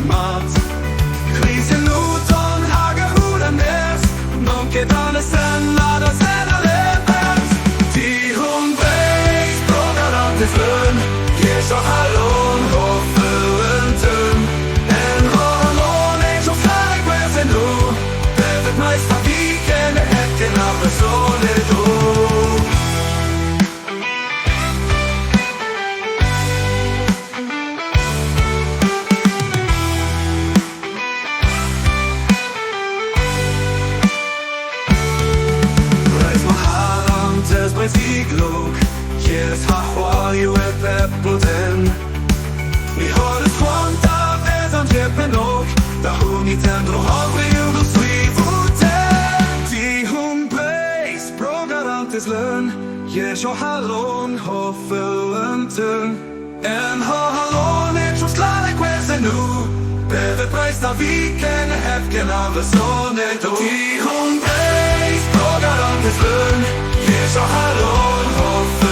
mat Krisen Luton, Hage, Hudanes Munke, Danne, Senna, das Senna-Lebens Dihun Breizh, frågar alltid flön Ger så hallon, och föruntum En hallon, en som färg, gräsen nu Bevet meister, viken, häcken av personer då Siglog, yes, ha ju ett peppelten Vi har det skonta, väsan treppen och Där hungit ändå har vi ju då svivoten Dihun Breizh, frågar alltid lön Ger så hallon, och föruntung En har hallon, en som slarre kväsen nu Bevet meister, viken, häfken av det sånet då Dihun Breizh, frågar alltid lön Ger så hallon, och